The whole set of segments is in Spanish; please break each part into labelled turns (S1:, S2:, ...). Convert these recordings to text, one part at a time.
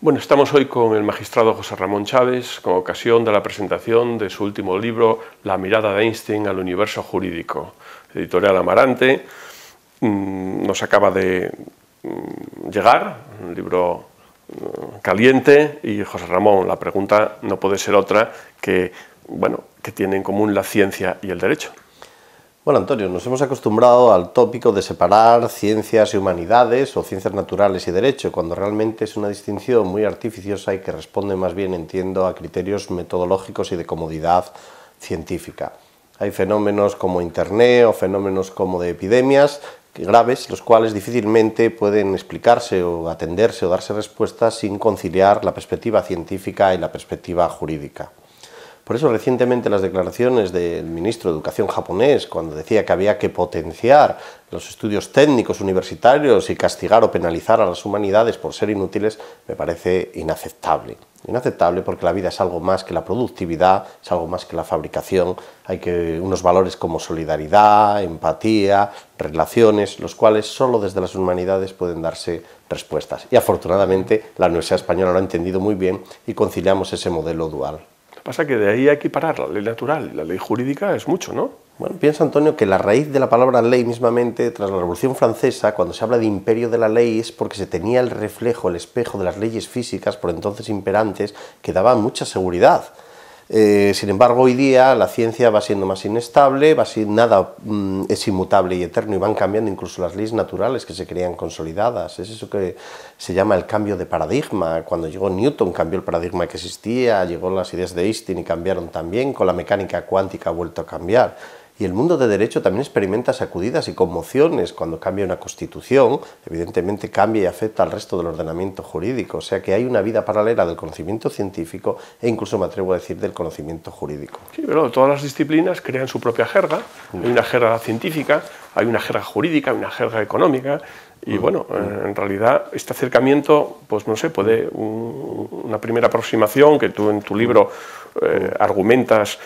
S1: Bueno, estamos hoy con el magistrado José Ramón Chávez con ocasión de la presentación de su último libro, La mirada de Einstein al universo jurídico, editorial Amarante. Nos acaba de llegar, un libro caliente, y José Ramón, la pregunta no puede ser otra que, ¿qué tiene en común la ciencia y el derecho?
S2: Bueno, Antonio, nos hemos acostumbrado al tópico de separar ciencias y humanidades o ciencias naturales y derecho, cuando realmente es una distinción muy artificiosa y que responde más bien, entiendo, a criterios metodológicos y de comodidad científica. Hay fenómenos como Internet o fenómenos como de epidemias graves, los cuales difícilmente pueden explicarse o atenderse o darse respuestas sin conciliar la perspectiva científica y la perspectiva jurídica. Por eso recientemente las declaraciones del ministro de Educación japonés, cuando decía que había que potenciar los estudios técnicos universitarios y castigar o penalizar a las humanidades por ser inútiles, me parece inaceptable. Inaceptable porque la vida es algo más que la productividad, es algo más que la fabricación. Hay unos valores como solidaridad, empatía, relaciones, los cuales solo desde las humanidades pueden darse respuestas. Y afortunadamente la Universidad Española lo ha entendido muy bien y conciliamos ese modelo dual.
S1: Lo que pasa es que de ahí a equiparar la ley natural y la ley jurídica es mucho, ¿no?
S2: Bueno, piensa, Antonio, que la raíz de la palabra ley mismamente, tras la Revolución Francesa, cuando se habla de imperio de la ley, es porque se tenía el reflejo, el espejo de las leyes físicas, por entonces imperantes, que daban mucha seguridad. Sin embargo, hoy día la ciencia va siendo más inestable, nada es inmutable y eterno, y van cambiando incluso las leyes naturales que se creían consolidadas. Es eso que se llama el cambio de paradigma. Cuando llegó Newton cambió el paradigma que existía, llegó las ideas de Einstein y cambiaron también, con la mecánica cuántica ha vuelto a cambiar. Y el mundo de derecho también experimenta sacudidas y conmociones. Cuando cambia una constitución, evidentemente cambia y afecta al resto del ordenamiento jurídico. O sea que hay una vida paralela del conocimiento científico e incluso me atrevo a decir del conocimiento jurídico.
S1: Sí, pero todas las disciplinas crean su propia jerga. Hay una jerga científica, hay una jerga jurídica, hay una jerga económica. Y bueno, en realidad este acercamiento, pues no sé, puede una primera aproximación que tú en tu libro argumentas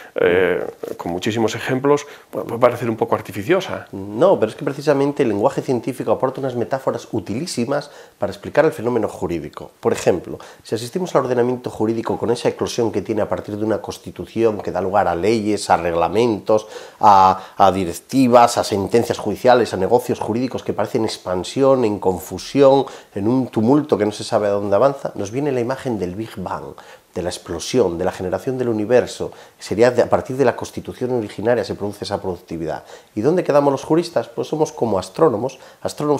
S1: con muchísimos ejemplos, puede parecer un poco artificiosa.
S2: No, pero es que precisamente el lenguaje científico aporta unas metáforas utilísimas para explicar el fenómeno jurídico. Por ejemplo, si asistimos al ordenamiento jurídico con esa eclosión que tiene a partir de una constitución que da lugar a leyes, a reglamentos, a directivas, a sentencias judiciales, a negocios jurídicos que parecen expansión, en confusión, en un tumulto que no se sabe a dónde avanza, nos viene la imagen del Big Bang, de la explosión, de la generación del universo. Sería a partir de la constitución originaria se produce esa productividad. ¿Y dónde quedamos los juristas? Pues somos como astrónomos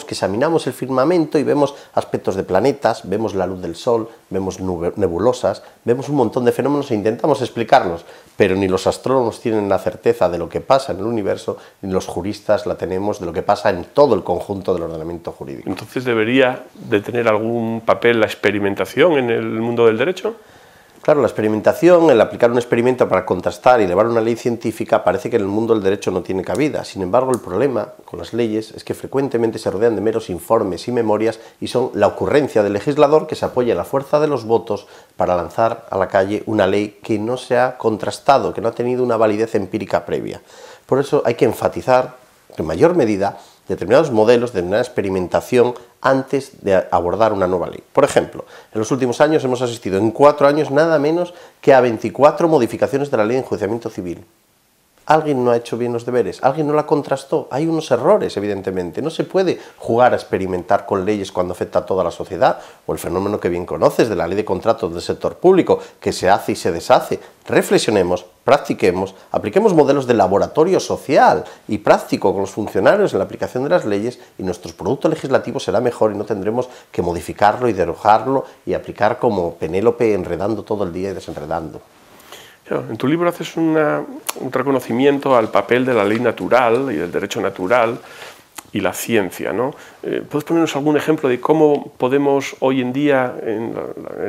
S2: que examinamos el firmamento y vemos aspectos de planetas, vemos la luz del sol, vemos nebulosas, vemos un montón de fenómenos e intentamos explicarlos, pero ni los astrónomos tienen la certeza de lo que pasa en el universo, ni los juristas la tenemos de lo que pasa en todo el conjunto del ordenamiento jurídico.
S1: Entonces, ¿debería de tener algún papel la experimentación en el mundo del derecho?
S2: Claro, la experimentación, el aplicar un experimento para contrastar y elevar una ley científica, parece que en el mundo del derecho no tiene cabida. Sin embargo, el problema con las leyes es que frecuentemente se rodean de meros informes y memorias y son la ocurrencia del legislador que se apoya en la fuerza de los votos para lanzar a la calle una ley que no se ha contrastado, que no ha tenido una validez empírica previa. Por eso hay que enfatizar en mayor medida determinados modelos, determinada experimentación antes de abordar una nueva ley. Por ejemplo, en los últimos años hemos asistido en 4 años nada menos que a 24 modificaciones de la ley de enjuiciamiento civil. ¿Alguien no ha hecho bien los deberes? ¿Alguien no la contrastó? Hay unos errores, evidentemente. No se puede jugar a experimentar con leyes cuando afecta a toda la sociedad, o el fenómeno que bien conoces de la ley de contratos del sector público, que se hace y se deshace. Reflexionemos, practiquemos, apliquemos modelos de laboratorio social y práctico con los funcionarios en la aplicación de las leyes y nuestro producto legislativo será mejor y no tendremos que modificarlo y derogarlo y aplicar como Penélope enredando todo el día y desenredando.
S1: En tu libro haces un reconocimiento al papel de la ley natural y del derecho natural y la ciencia, ¿no? ¿Puedes ponernos algún ejemplo de cómo podemos hoy en día, en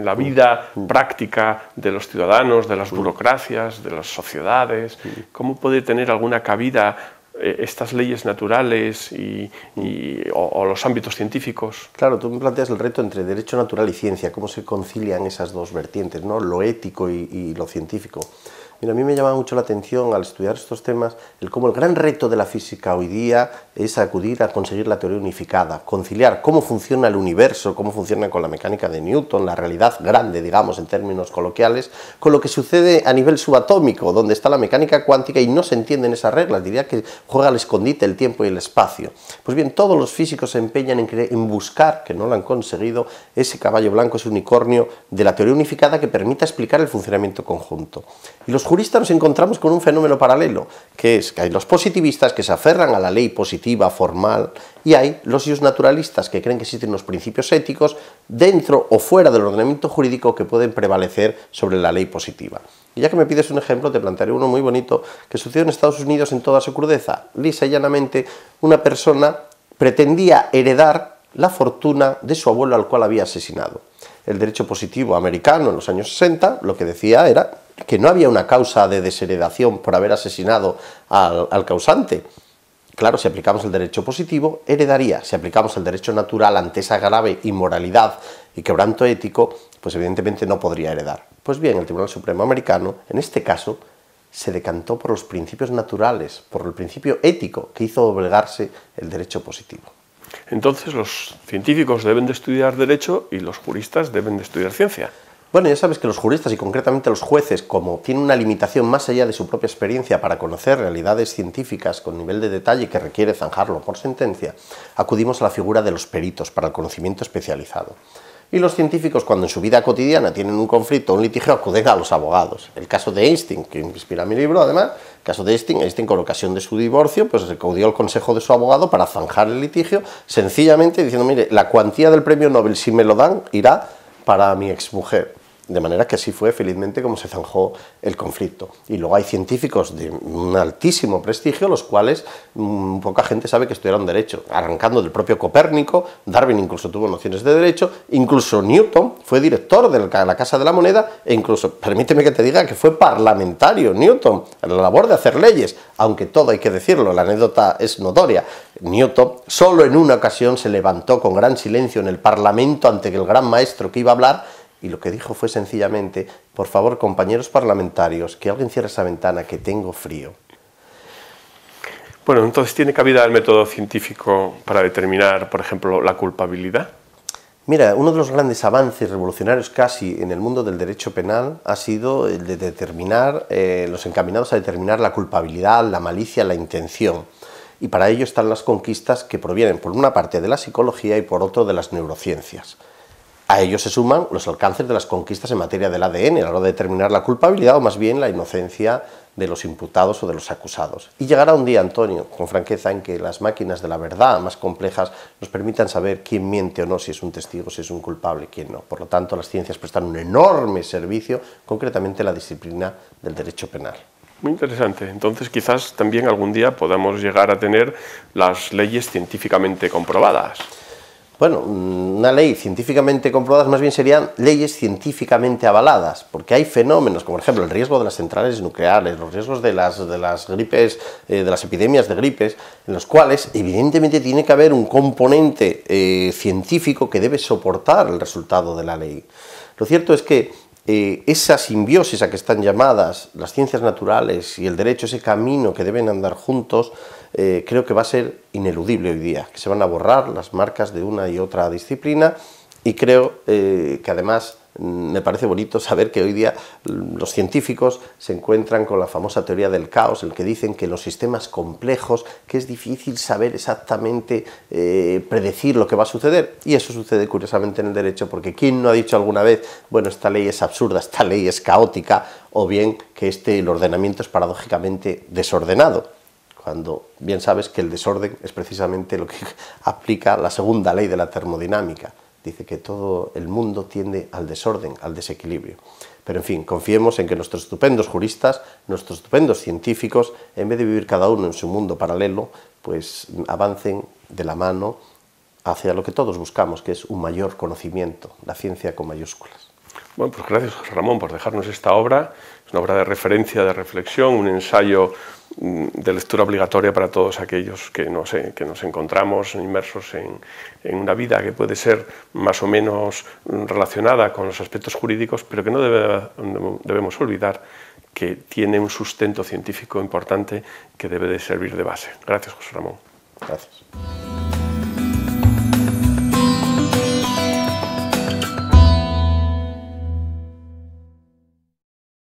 S1: la vida práctica de los ciudadanos, de las burocracias, de las sociedades, cómo puede tener alguna cabida estas leyes naturales o los ámbitos científicos?
S2: Claro, tú me planteas el reto entre derecho natural y ciencia, cómo se concilian esas dos vertientes, ¿no? Lo ético y lo científico. Mira, a mí me llama mucho la atención al estudiar estos temas el cómo el gran reto de la física hoy día es acudir a conseguir la teoría unificada, conciliar cómo funciona el universo, cómo funciona con la mecánica de Newton, la realidad grande, digamos, en términos coloquiales, con lo que sucede a nivel subatómico, donde está la mecánica cuántica y no se entienden esas reglas, diría que juega al escondite el tiempo y el espacio. Pues bien, todos los físicos se empeñan en buscar, que no lo han conseguido, ese caballo blanco, ese unicornio de la teoría unificada que permita explicar el funcionamiento conjunto. Y los juristas nos encontramos con un fenómeno paralelo, que es que hay los positivistas que se aferran a la ley positiva formal y hay los naturalistas que creen que existen unos principios éticos dentro o fuera del ordenamiento jurídico que pueden prevalecer sobre la ley positiva. Y ya que me pides un ejemplo, te plantearé uno muy bonito que sucedió en Estados Unidos en toda su crudeza. Lisa y llanamente, una persona pretendía heredar la fortuna de su abuelo al cual había asesinado. El derecho positivo americano en los años 60 lo que decía era que no había una causa de desheredación por haber asesinado al causante. Claro, si aplicamos el derecho positivo, heredaría. Si aplicamos el derecho natural ante esa grave inmoralidad y quebranto ético, pues evidentemente no podría heredar. Pues bien, el Tribunal Supremo americano, en este caso, se decantó por los principios naturales, por el principio ético que hizo doblegarse el derecho positivo.
S1: Entonces los científicos deben de estudiar derecho y los juristas deben de estudiar ciencia.
S2: Bueno, ya sabes que los juristas y concretamente los jueces, como tienen una limitación más allá de su propia experiencia para conocer realidades científicas con nivel de detalle que requiere zanjarlo por sentencia, acudimos a la figura de los peritos para el conocimiento especializado. Y los científicos, cuando en su vida cotidiana tienen un conflicto, un litigio, acuden a los abogados. El caso de Einstein, que inspira mi libro, además, el caso de Einstein con ocasión de su divorcio, pues acudió al consejo de su abogado para zanjar el litigio, sencillamente diciendo, mire, la cuantía del premio Nobel, si me lo dan, irá para mi exmujer. De manera que así fue felizmente como se zanjó el conflicto. Y luego hay científicos de un altísimo prestigio, los cuales poca gente sabe que estudiaron derecho, arrancando del propio Copérnico. Darwin incluso tuvo nociones de derecho, incluso Newton fue director de la Casa de la Moneda e incluso, permíteme que te diga, que fue parlamentario Newton, en la labor de hacer leyes, aunque todo hay que decirlo, la anécdota es notoria. Newton solo en una ocasión se levantó con gran silencio en el Parlamento ante el gran maestro que iba a hablar. Y lo que dijo fue sencillamente, por favor, compañeros parlamentarios, que alguien cierre esa ventana, que tengo frío.
S1: Bueno, entonces, ¿tiene cabida el método científico para determinar, por ejemplo, la culpabilidad?
S2: Mira, uno de los grandes avances revolucionarios casi en el mundo del derecho penal ha sido el de determinar, los encaminados a determinar la culpabilidad, la malicia, la intención. Y para ello están las conquistas que provienen, por una parte, de la psicología y por otro, de las neurociencias. A ello se suman los alcances de las conquistas en materia del ADN, a la hora de determinar la culpabilidad o más bien la inocencia de los imputados o de los acusados. Y llegará un día, Antonio, con franqueza, en que las máquinas de la verdad más complejas nos permitan saber quién miente o no, si es un testigo, si es un culpable, quién no. Por lo tanto, las ciencias prestan un enorme servicio, concretamente la disciplina del derecho penal.
S1: Muy interesante. Entonces, quizás también algún día podamos llegar a tener las leyes científicamente comprobadas.
S2: Bueno, una ley científicamente comprobada más bien serían leyes científicamente avaladas, porque hay fenómenos, como por ejemplo el riesgo de las centrales nucleares, los riesgos de las gripes, de las epidemias de gripes, en los cuales evidentemente tiene que haber un componente científico que debe soportar el resultado de la ley. Lo cierto es que esa simbiosis a que están llamadas las ciencias naturales y el derecho, ese camino que deben andar juntos, creo que va a ser ineludible hoy día, que se van a borrar las marcas de una y otra disciplina y creo que además me parece bonito saber que hoy día los científicos se encuentran con la famosa teoría del caos, el que dicen que los sistemas complejos, que es difícil saber exactamente predecir lo que va a suceder, y eso sucede curiosamente en el derecho, porque ¿quién no ha dicho alguna vez, bueno, esta ley es absurda, esta ley es caótica, o bien que el ordenamiento es paradójicamente desordenado? Cuando bien sabes que el desorden es precisamente lo que aplica la segunda ley de la termodinámica. Dice que todo el mundo tiende al desorden, al desequilibrio. Pero en fin, confiemos en que nuestros estupendos juristas, nuestros estupendos científicos, en vez de vivir cada uno en su mundo paralelo, pues avancen de la mano hacia lo que todos buscamos, que es un mayor conocimiento, la ciencia con mayúsculas.
S1: Bueno, pues gracias, José Ramón, por dejarnos esta obra. Es una obra de referencia, de reflexión, un ensayo de lectura obligatoria para todos aquellos que nos encontramos inmersos en una vida que puede ser más o menos relacionada con los aspectos jurídicos, pero que no debemos olvidar que tiene un sustento científico importante que debe de servir de base. Gracias, José Ramón.
S2: Gracias.